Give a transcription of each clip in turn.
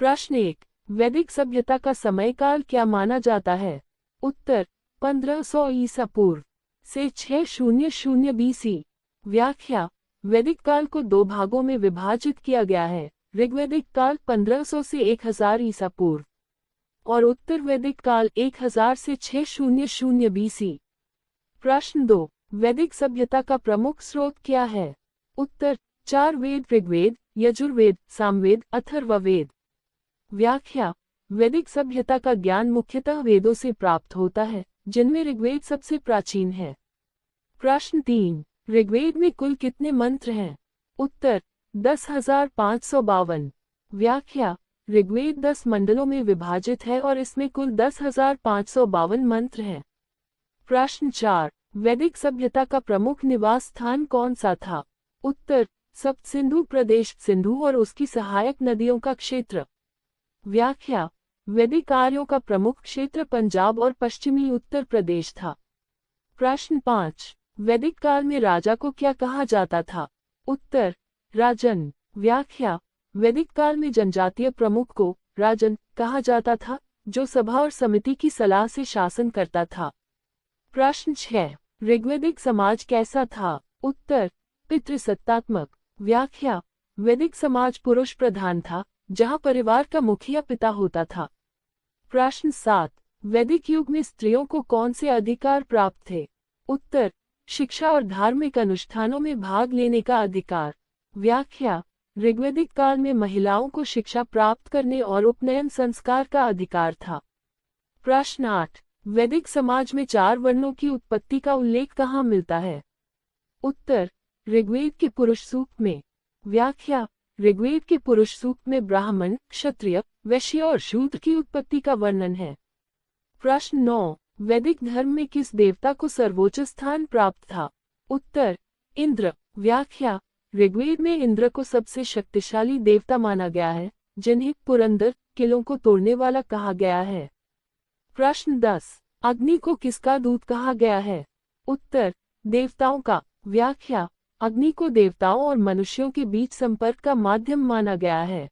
प्रश्न 1। वैदिक सभ्यता का समयकाल क्या माना जाता है? उत्तर 1500 ईसा पूर्व से 600 BC। व्याख्या। वैदिक काल को दो भागों में विभाजित किया गया है। ऋग्वैदिक काल 1500 से 1000 ईसा पूर्व और उत्तर वैदिक काल 1000 से 600 BC। प्रश्न 2। वैदिक सभ्यता का प्रमुख स्रोत क्या है? उत्तर 4 वेद ऋग्वेद, यजुर्वेद, सामवेद, अथर्ववेद। व्याख्या। वैदिक सभ्यता का ज्ञान मुख्यतः वेदों से प्राप्त होता है, जिनमें ऋग्वेद सबसे प्राचीन है। प्रश्न 3। ऋग्वेद में कुल कितने मंत्र हैं? उत्तर 10,552। व्याख्या। ऋग्वेद 10 मंडलों में विभाजित है और इसमें कुल 10,552 मंत्र हैं। प्रश्न 4। वैदिक सभ्यता का प्रमुख निवास स्थान कौन सा था? उत्तर सप्त सिंधु प्रदेश, सिंधु और उसकी सहायक नदियों का क्षेत्र। व्याख्या। वैदिक आर्यों का प्रमुख क्षेत्र पंजाब और पश्चिमी उत्तर प्रदेश था। प्रश्न 5। वैदिक काल में राजा को क्या कहा जाता था? उत्तर राजन। व्याख्या। वैदिक काल में जनजातीय प्रमुख को राजन कहा जाता था, जो सभा और समिति की सलाह से शासन करता था। प्रश्न 6। ऋग्वैदिक समाज कैसा था? उत्तर पितृसत्तात्मक। व्याख्या। वैदिक समाज पुरुष प्रधान था, जहां परिवार का मुखिया पिता होता था। प्रश्न 7। वैदिक युग में स्त्रियों को कौन से अधिकार प्राप्त थे? उत्तर शिक्षा और धार्मिक अनुष्ठानों में भाग लेने का अधिकार। व्याख्या। ऋग्वैदिक काल में महिलाओं को शिक्षा प्राप्त करने और उपनयन संस्कार का अधिकार था। प्रश्न 8। वैदिक समाज में 4 वर्णों की उत्पत्ति का उल्लेख कहाँ मिलता है? उत्तर ऋग्वेद के पुरुष सूक्त में। व्याख्या। ऋग्वेद के पुरुष सूक्त में ब्राह्मण, क्षत्रिय, वैश्य और शूद्र की उत्पत्ति का वर्णन है। प्रश्न 9। वैदिक धर्म में किस देवता को सर्वोच्च स्थान प्राप्त था? उत्तर इंद्र। व्याख्या। ऋग्वेद में इंद्र को सबसे शक्तिशाली देवता माना गया है, जिन्हें पुरंदर किलों को तोड़ने वाला कहा गया है। प्रश्न 10। अग्नि को किसका दूत कहा गया है? उत्तर देवताओं का। व्याख्या। अग्नि को देवताओं और मनुष्यों के बीच संपर्क का माध्यम माना गया है।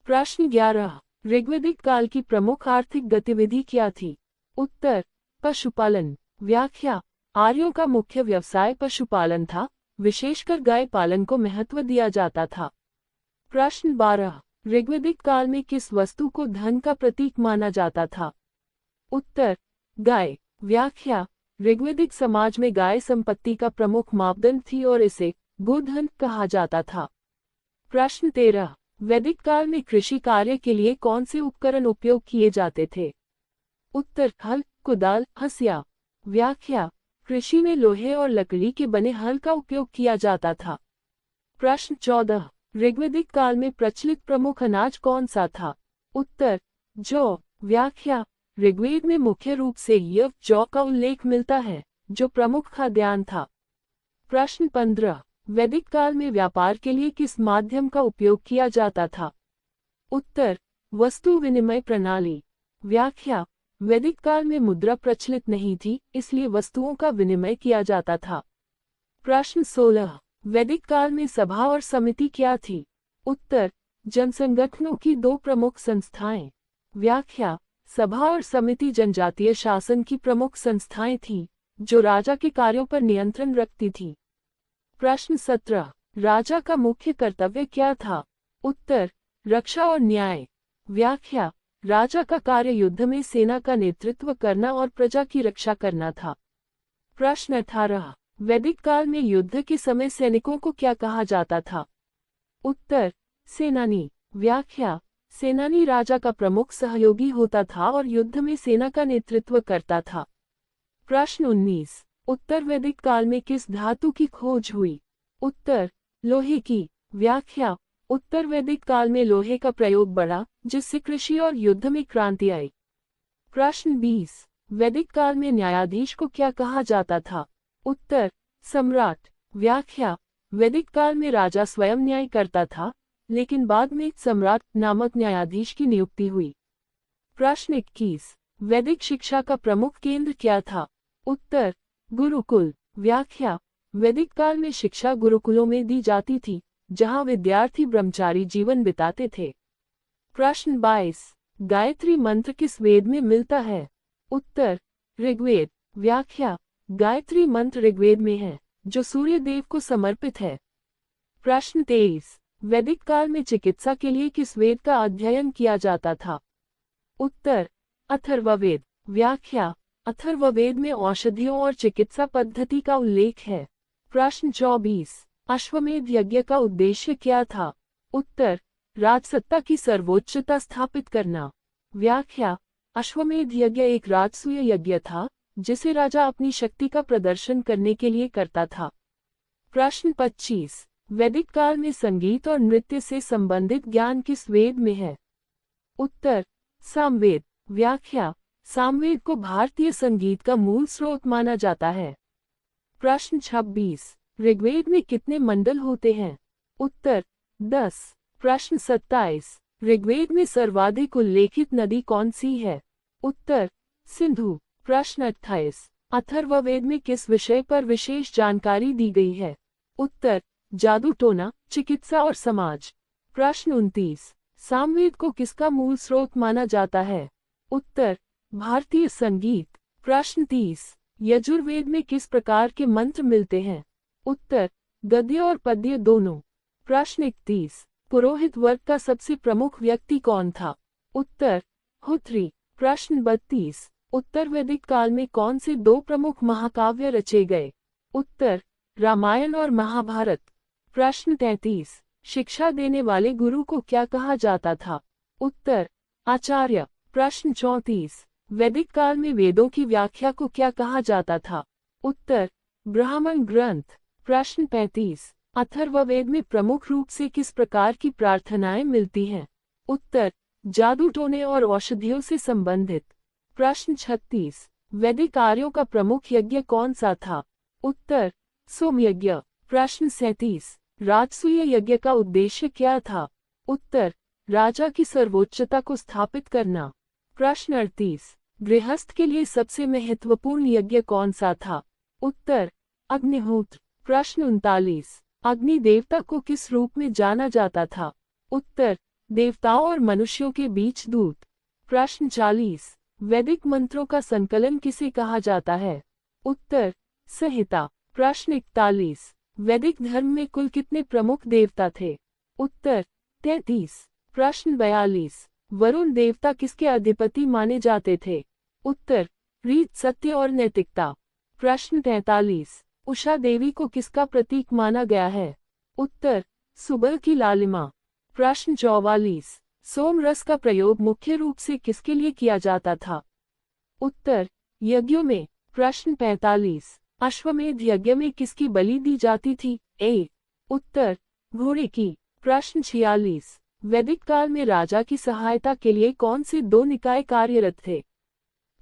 प्रश्न 11। ऋग्वैदिक काल की प्रमुख आर्थिक गतिविधि क्या थी? उत्तर पशुपालन। व्याख्या। आर्यों का मुख्य व्यवसाय पशुपालन था, विशेषकर गाय पालन को महत्व दिया जाता था। प्रश्न 12। ऋग्वैदिक काल में किस वस्तु को धन का प्रतीक माना जाता था? उत्तर गाय। व्याख्या। ऋग्वैदिक समाज में गाय संपत्ति का प्रमुख मापदंड थी और इसे गोधन कहा जाता था। प्रश्न 13। वैदिक काल में कृषि कार्य के लिए कौन से उपकरण उपयोग किए जाते थे? उत्तर हल, कुदाल, हंसिया। व्याख्या। कृषि में लोहे और लकड़ी के बने हल का उपयोग किया जाता था। प्रश्न 14। ऋग्वैदिक काल में प्रचलित प्रमुख अनाज कौन सा था? उत्तर जौ। व्याख्या। ऋग्वेद में मुख्य रूप से यव जौ का उल्लेख मिलता है, जो प्रमुख खाद्यान्न था। प्रश्न 15। वैदिक काल में व्यापार के लिए किस माध्यम का उपयोग किया जाता था? उत्तर वस्तु विनिमय प्रणाली। व्याख्या। वैदिक काल में मुद्रा प्रचलित नहीं थी, इसलिए वस्तुओं का विनिमय किया जाता था। प्रश्न 16। वैदिक काल में सभा और समिति क्या थी? उत्तर जनसंगठनों की 2 प्रमुख संस्थाएं। व्याख्या। सभा और समिति जनजातीय शासन की प्रमुख संस्थाएं थीं, जो राजा के कार्यों पर नियंत्रण रखती थीं। प्रश्न 17। राजा का मुख्य कर्तव्य क्या था? उत्तर रक्षा और न्याय। व्याख्या। राजा का कार्य युद्ध में सेना का नेतृत्व करना और प्रजा की रक्षा करना था। प्रश्न 18। वैदिक काल में युद्ध के समय सैनिकों को क्या कहा जाता था? उत्तर सेनानी। व्याख्या। सेनानी राजा का प्रमुख सहयोगी होता था और युद्ध में सेना का नेतृत्व करता था। प्रश्न 19। उत्तर वैदिक काल में किस धातु की खोज हुई? उत्तर लोहे की। व्याख्या। उत्तर वैदिक काल में लोहे का प्रयोग बढ़ा, जिससे कृषि और युद्ध में क्रांति आई। प्रश्न 20। वैदिक काल में न्यायाधीश को क्या कहा जाता था? उत्तर सम्राट। व्याख्या। वैदिक काल में राजा स्वयं न्याय करता था, लेकिन बाद में सम्राट नामक न्यायाधीश की नियुक्ति हुई। प्रश्न 21। वैदिक शिक्षा का प्रमुख केंद्र क्या था? उत्तर गुरुकुल। व्याख्या। वैदिक काल में शिक्षा गुरुकुलों में दी जाती थी, जहां विद्यार्थी ब्रह्मचारी जीवन बिताते थे। प्रश्न 22। गायत्री मंत्र किस वेद में मिलता है? उत्तर ऋग्वेद। व्याख्या। गायत्री मंत्र ऋग्वेद में है, जो सूर्य देव को समर्पित है। प्रश्न 23। वैदिक काल में चिकित्सा के लिए किस वेद का अध्ययन किया जाता था? उत्तर अथर्ववेद। व्याख्या। अथर्ववेद में औषधियों और चिकित्सा पद्धति का उल्लेख है। प्रश्न 24। अश्वमेध यज्ञ का उद्देश्य क्या था? उत्तर राजसत्ता की सर्वोच्चता स्थापित करना। व्याख्या। अश्वमेध यज्ञ एक राजसूय यज्ञ था, जिसे राजा अपनी शक्ति का प्रदर्शन करने के लिए करता था। प्रश्न 25। वैदिक काल में संगीत और नृत्य से संबंधित ज्ञान किस वेद में है? उत्तर सामवेद। व्याख्या। सामवेद को भारतीय संगीत का मूल स्रोत माना जाता है। प्रश्न 26। ऋग्वेद में कितने मंडल होते हैं? उत्तर 10। प्रश्न 27। ऋग्वेद में सर्वाधिक उल्लेखित नदी कौन सी है? उत्तर सिंधु। प्रश्न 28। अथर्ववेद में किस विषय पर विशेष जानकारी दी गई है? उत्तर जादू टोना, चिकित्सा और समाज। प्रश्न 29। सामवेद को किसका मूल स्रोत माना जाता है? उत्तर भारतीय संगीत। प्रश्न 30। यजुर्वेद में किस प्रकार के मंत्र मिलते हैं? उत्तर गद्य और पद्य दोनों। प्रश्न 31। पुरोहित वर्ग का सबसे प्रमुख व्यक्ति कौन था? उत्तर हुत्री। प्रश्न 32। उत्तर वैदिक काल में कौन से दो प्रमुख महाकाव्य रचे गए? उत्तर रामायण और महाभारत। प्रश्न 33। शिक्षा देने वाले गुरु को क्या कहा जाता था? उत्तर आचार्य। प्रश्न 34। वैदिक काल में वेदों की व्याख्या को क्या कहा जाता था? उत्तर ब्राह्मण ग्रंथ। प्रश्न 35। अथर्ववेद में प्रमुख रूप से किस प्रकार की प्रार्थनाएं मिलती हैं? उत्तर जादू टोने और औषधियों से संबंधित। प्रश्न 36। वैदिक आर्यों का प्रमुख यज्ञ कौन सा था? उत्तर सोमयज्ञ। प्रश्न 37। राजसूय यज्ञ का उद्देश्य क्या था? उत्तर राजा की सर्वोच्चता को स्थापित करना। प्रश्न 38। गृहस्थ के लिए सबसे महत्वपूर्ण यज्ञ कौन सा था? उत्तर अग्निहोत्र। प्रश्न 39। अग्नि देवता को किस रूप में जाना जाता था? उत्तर देवताओं और मनुष्यों के बीच दूत। प्रश्न 40। वैदिक मंत्रों का संकलन किसे कहा जाता है? उत्तर संहिता। प्रश्न 41। वैदिक धर्म में कुल कितने प्रमुख देवता थे? उत्तर 33। प्रश्न 42। वरुण देवता किसके अधिपति माने जाते थे? उत्तर रीत, सत्य और नैतिकता। प्रश्न 43। उषा देवी को किसका प्रतीक माना गया है? उत्तर सुबह की लालिमा। प्रश्न 44। सोम रस का प्रयोग मुख्य रूप से किसके लिए किया जाता था? उत्तर यज्ञों में। प्रश्न 45। अश्वमेध यज्ञ में किसकी बलि दी जाती थी? ए। उत्तर घोड़े की। प्रश्न 46। वैदिक काल में राजा की सहायता के लिए कौन से दो निकाय कार्यरत थे?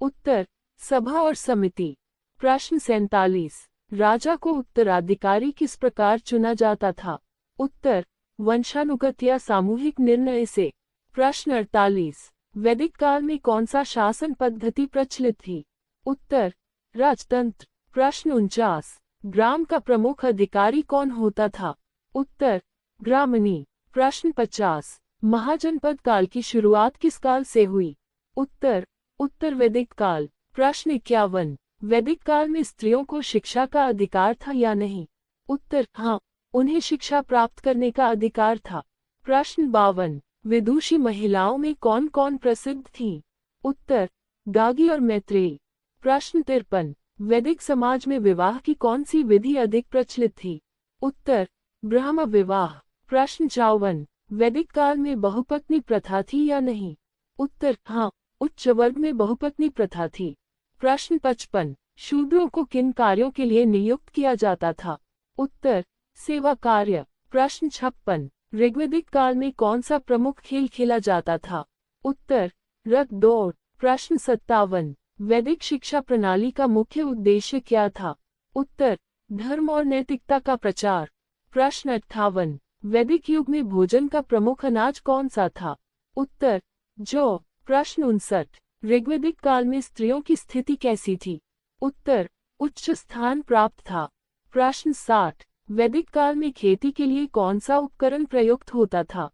उत्तर सभा और समिति। प्रश्न 47। राजा को उत्तराधिकारी किस प्रकार चुना जाता था? उत्तर वंशानुगत या सामूहिक निर्णय से। प्रश्न 48। वैदिक काल में कौन सा शासन पद्धति प्रचलित थी? उत्तर राजतंत्र। प्रश्न 49। ग्राम का प्रमुख अधिकारी कौन होता था? उत्तर ग्रामणी। प्रश्न 50। महाजनपद काल की शुरुआत किस काल से हुई? उत्तर उत्तर वैदिक काल। प्रश्न 51। वैदिक काल में स्त्रियों को शिक्षा का अधिकार था या नहीं? उत्तर हाँ, उन्हें शिक्षा प्राप्त करने का अधिकार था। प्रश्न 52। विदुषी महिलाओं में कौन कौन प्रसिद्ध थीं? उत्तर गागी और मैत्रेयी। प्रश्न 53। वैदिक समाज में विवाह की कौन सी विधि अधिक प्रचलित थी? उत्तर ब्रह्म विवाह। प्रश्न 54। वैदिक काल में बहुपत्नी प्रथा थी या नहीं? उत्तर हाँ, उच्च वर्ग में बहुपत्नी प्रथा थी। प्रश्न 55। शूद्रों को किन कार्यों के लिए नियुक्त किया जाता था? उत्तर सेवा कार्य। प्रश्न 56। ऋग्वैदिक काल में कौन सा प्रमुख खेल खेला जाता था? उत्तर रथ दौड़। प्रश्न 57। वैदिक शिक्षा प्रणाली का मुख्य उद्देश्य क्या था? उत्तर धर्म और नैतिकता का प्रचार। प्रश्न 58। वैदिक युग में भोजन का प्रमुख अनाज कौन सा था? उत्तर जौ। प्रश्न 59। ऋग्वैदिक काल में स्त्रियों की स्थिति कैसी थी? उत्तर उच्च स्थान प्राप्त था। प्रश्न 60। वैदिक काल में खेती के लिए कौन सा उपकरण प्रयुक्त होता था?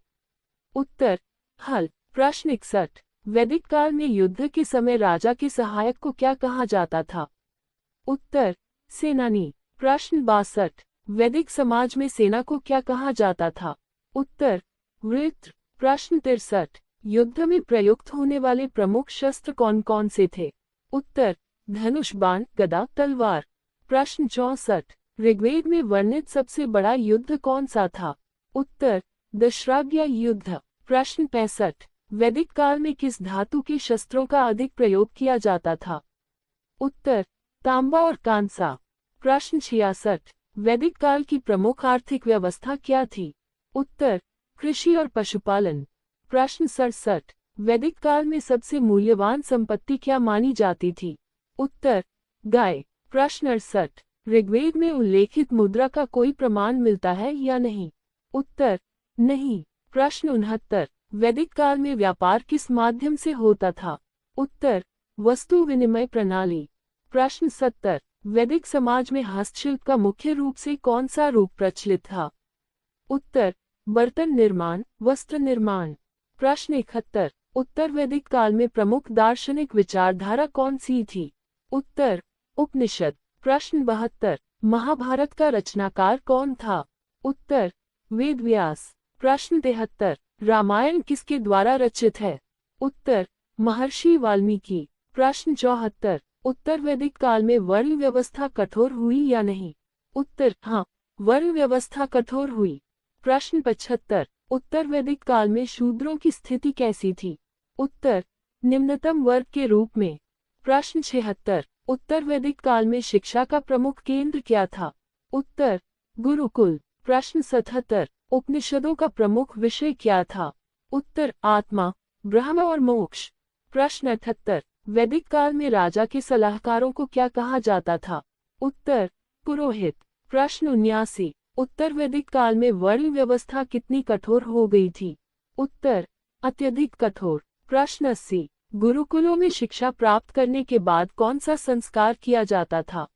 उत्तर हल। प्रश्न 61। वैदिक काल में युद्ध के समय राजा के सहायक को क्या कहा जाता था? उत्तर, सेनानी। प्रश्न 62। वैदिक समाज में सेना को क्या कहा जाता था? उत्तर, वृत्र। प्रश्न 63। युद्ध में प्रयुक्त होने वाले प्रमुख शस्त्र कौन कौन से थे? उत्तर, धनुष, बाण, गदा, तलवार। प्रश्न 64। ऋग्वेद में वर्णित सबसे बड़ा युद्ध कौन सा था? उत्तर, दशराग्या युद्ध। प्रश्न 65। वैदिक काल में किस धातु के शस्त्रों का अधिक प्रयोग किया जाता था? उत्तर, तांबा और कांसा। प्रश्न 66। वैदिक काल की प्रमुख आर्थिक व्यवस्था क्या थी? उत्तर, कृषि और पशुपालन। प्रश्न 67। वैदिक काल में सबसे मूल्यवान संपत्ति क्या मानी जाती थी? उत्तर, गाय। प्रश्न 68। ऋग्वेद में उल्लेखित मुद्रा का कोई प्रमाण मिलता है या नहीं? उत्तर, नहीं। प्रश्न 69। वैदिक काल में व्यापार किस माध्यम से होता था? उत्तर, वस्तु विनिमय प्रणाली। प्रश्न 70। वैदिक समाज में हस्तशिल्प का मुख्य रूप से कौन सा रूप प्रचलित था? उत्तर, बर्तन निर्माण, वस्त्र निर्माण। प्रश्न 71। उत्तर वैदिक काल में प्रमुख दार्शनिक विचारधारा कौन सी थी? उत्तर, उपनिषद। प्रश्न 72। महाभारत का रचनाकार कौन था? उत्तर, वेद व्यास। प्रश्न 73। रामायण किसके द्वारा रचित है? उत्तर, महर्षि वाल्मीकि। प्रश्न 74। उत्तर वैदिक काल में वर्ण व्यवस्था कठोर हुई या नहीं? उत्तर, हाँ, वर्ण व्यवस्था कठोर हुई। प्रश्न 75। उत्तर वैदिक काल में शूद्रों की स्थिति कैसी थी? उत्तर, निम्नतम वर्ग के रूप में। प्रश्न 76। उत्तर वैदिक काल में शिक्षा का प्रमुख केंद्र क्या था? उत्तर, गुरुकुल। प्रश्न 77। उपनिषदों का प्रमुख विषय क्या था? उत्तर, आत्मा, ब्रह्म और मोक्ष। प्रश्न 78। वैदिक काल में राजा के सलाहकारों को क्या कहा जाता था? उत्तर, पुरोहित। प्रश्न 79। उत्तर वैदिक काल में वर्ण व्यवस्था कितनी कठोर हो गई थी? उत्तर, अत्यधिक कठोर। प्रश्न 80। गुरुकुलों में शिक्षा प्राप्त करने के बाद कौन सा संस्कार किया जाता था?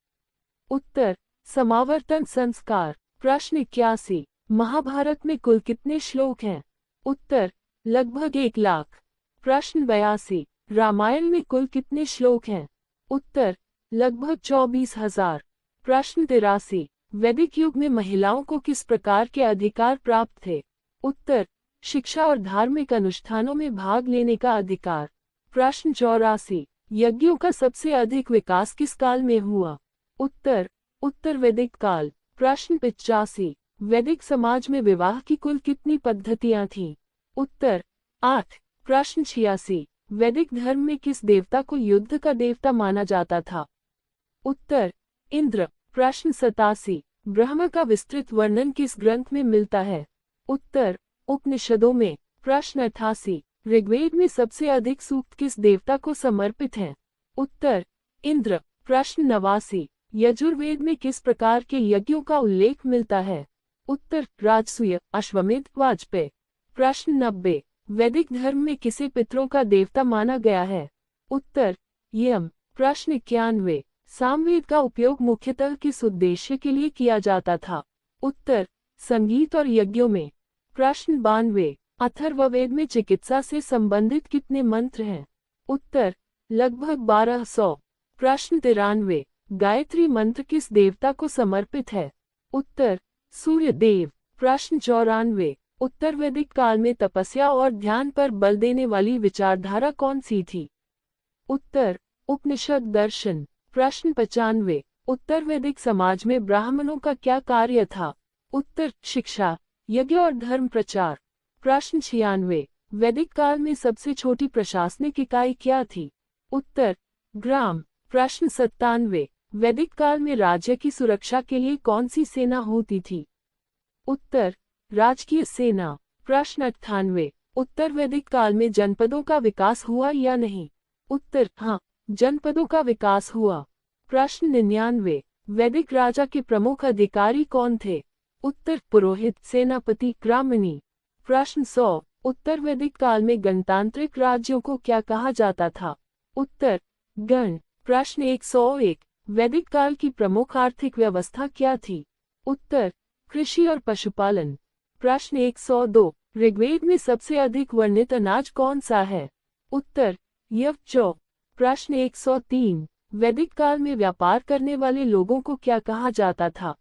उत्तर, समावर्तन संस्कार। प्रश्न 81। महाभारत में कुल कितने श्लोक हैं? उत्तर, लगभग 1 लाख। प्रश्न 82। रामायण में कुल कितने श्लोक हैं? उत्तर, लगभग 24,000। प्रश्न 83। वैदिक युग में महिलाओं को किस प्रकार के अधिकार प्राप्त थे? उत्तर, शिक्षा और धार्मिक अनुष्ठानों में भाग लेने का अधिकार। प्रश्न 84। यज्ञों का सबसे अधिक विकास किस काल में हुआ? उत्तर, उत्तर वैदिक काल। प्रश्न 85। वैदिक समाज में विवाह की कुल कितनी पद्धतियां थीं? उत्तर, 8। प्रश्न 86। वैदिक धर्म में किस देवता को युद्ध का देवता माना जाता था? उत्तर, इंद्र। प्रश्न 87। ब्रह्म का विस्तृत वर्णन किस ग्रंथ में मिलता है? उत्तर, उपनिषदों में। प्रश्न 88। ऋग्वेद में सबसे अधिक सूक्त किस देवता को समर्पित हैं? उत्तर, इंद्र। प्रश्न 89। यजुर्वेद में किस प्रकार के यज्ञों का उल्लेख मिलता है? उत्तर, राजसूय, अश्वमेध, वाजपेय। प्रश्न 90। वैदिक धर्म में किसे पितरों का देवता माना गया है? उत्तर, यम। प्रश्न 91। सामवेद का उपयोग मुख्यतः किस उद्देश्य के लिए किया जाता था? उत्तर, संगीत और यज्ञों में। प्रश्न 92। अथर्ववेद में चिकित्सा से संबंधित कितने मंत्र हैं? उत्तर, लगभग 1200। प्रश्न 93। गायत्री मंत्र किस देवता को समर्पित है? उत्तर, सूर्य देव। प्रश्न 94। उत्तर वैदिक काल में तपस्या और ध्यान पर बल देने वाली विचारधारा कौन सी थी? उत्तर, उपनिषद दर्शन। प्रश्न 95। उत्तर वैदिक समाज में ब्राह्मणों का क्या कार्य था? उत्तर, शिक्षा, यज्ञ और धर्म प्रचार। प्रश्न 96। वैदिक काल में सबसे छोटी प्रशासनिक इकाई क्या थी? उत्तर, ग्राम। प्रश्न 97। वैदिक काल में राज्य की सुरक्षा के लिए कौन सी सेना होती थी? उत्तर, राजकीय सेना। प्रश्न 98। उत्तर वैदिक काल में जनपदों का विकास हुआ या नहीं? उत्तर, हाँ, जनपदों का विकास हुआ। प्रश्न 99। वैदिक राजा के प्रमुख अधिकारी कौन थे? उत्तर, पुरोहित, सेनापति, ग्रामणी। प्रश्न 100। उत्तर वैदिक काल में गणतांत्रिक राज्यों को क्या कहा जाता था? उत्तर, गण। प्रश्न 101। वैदिक काल की प्रमुख आर्थिक व्यवस्था क्या थी? उत्तर, कृषि और पशुपालन। प्रश्न 102। ऋग्वेद में सबसे अधिक वर्णित अनाज कौन सा है? उत्तर यवचौ। प्रश्न 103। वैदिक काल में व्यापार करने वाले लोगों को क्या कहा जाता था?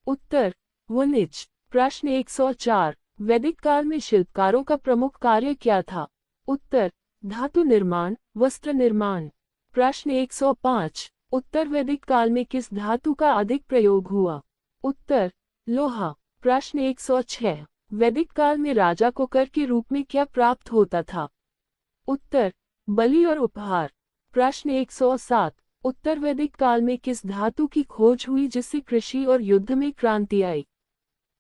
उत्तर वणिज। प्रश्न 104। वैदिक काल में शिल्पकारों का प्रमुख कार्य क्या था? उत्तर धातु निर्माण, वस्त्र निर्माण। प्रश्न 105। उत्तर वैदिक काल में किस धातु का अधिक प्रयोग हुआ? उत्तर लोहा। प्रश्न 106। वैदिक काल में राजा को कर के रूप में क्या प्राप्त होता था? उत्तर बलि और उपहार। प्रश्न 107। उत्तर वैदिक काल में किस धातु की खोज हुई जिससे कृषि और युद्ध में क्रांति आई?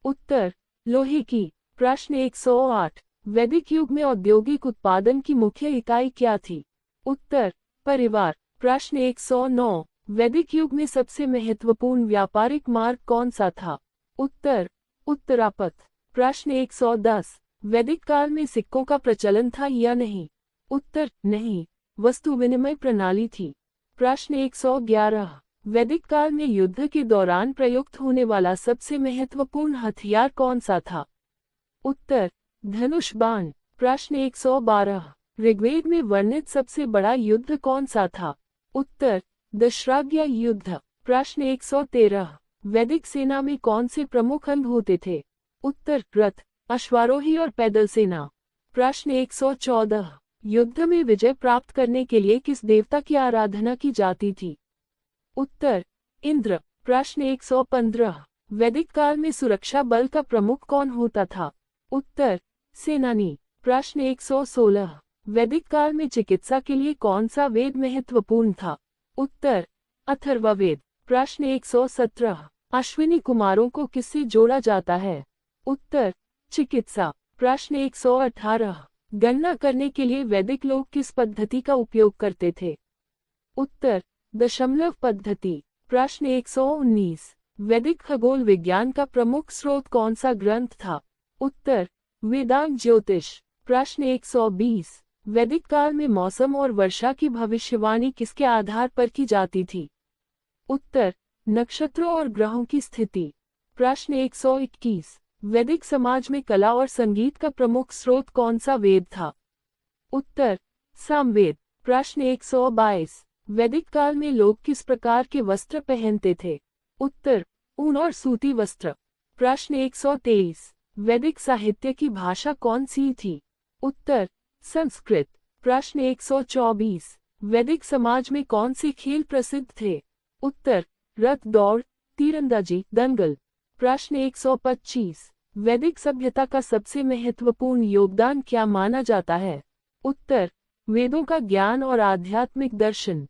उत्तर लोहे की। प्रश्न 108। वैदिक युग में औद्योगिक उत्पादन की मुख्य इकाई क्या थी? उत्तर परिवार। प्रश्न 109। वैदिक युग में सबसे महत्वपूर्ण व्यापारिक मार्ग कौन सा था? उत्तर उत्तरापथ। प्रश्न 110। वैदिक काल में सिक्कों का प्रचलन था या नहीं? उत्तर नहीं, वस्तु विनिमय प्रणाली थी। प्रश्न 111। वैदिक काल में युद्ध के दौरान प्रयुक्त होने वाला सबसे महत्वपूर्ण हथियार कौन सा था? उत्तर धनुष बाण। प्रश्न 112। ऋग्वेद में वर्णित सबसे बड़ा युद्ध कौन सा था? उत्तर दशराग्य युद्ध। प्रश्न 113। वैदिक सेना में कौन से प्रमुख अंग होते थे? उत्तर रथ, अश्वारोही और पैदल सेना। प्रश्न 114। युद्ध में विजय प्राप्त करने के लिए किस देवता की आराधना की जाती थी? उत्तर इंद्र। प्रश्न 115। वैदिक काल में सुरक्षा बल का प्रमुख कौन होता था? उत्तर सेनानी। प्रश्न 116। वैदिक काल में चिकित्सा के लिए कौन सा वेद महत्वपूर्ण था? उत्तर अथर्ववेद। प्रश्न 117। अश्विनी कुमारों को किससे जोड़ा जाता है? उत्तर चिकित्सा। प्रश्न 118। गणना करने के लिए वैदिक लोग किस पद्धति का उपयोग करते थे? उत्तर दशमलव पद्धति। प्रश्न 119। वैदिक खगोल विज्ञान का प्रमुख स्रोत कौन सा ग्रंथ था? उत्तर वेदांग ज्योतिष। प्रश्न 120। वैदिक काल में मौसम और वर्षा की भविष्यवाणी किसके आधार पर की जाती थी? उत्तर नक्षत्रों और ग्रहों की स्थिति। प्रश्न 121। वैदिक समाज में कला और संगीत का प्रमुख स्रोत कौन सा वेद था? उत्तर सामवेद। प्रश्न 122। वैदिक काल में लोग किस प्रकार के वस्त्र पहनते थे? उत्तर ऊन और सूती वस्त्र। प्रश्न 123। वैदिक साहित्य की भाषा कौन सी थी? उत्तर संस्कृत। प्रश्न 124। वैदिक समाज में कौन से खेल प्रसिद्ध थे? उत्तर रथ दौड़, तीरंदाजी, दंगल। प्रश्न 125। वैदिक सभ्यता का सबसे महत्वपूर्ण योगदान क्या माना जाता है? उत्तर वेदों का ज्ञान और आध्यात्मिक दर्शन।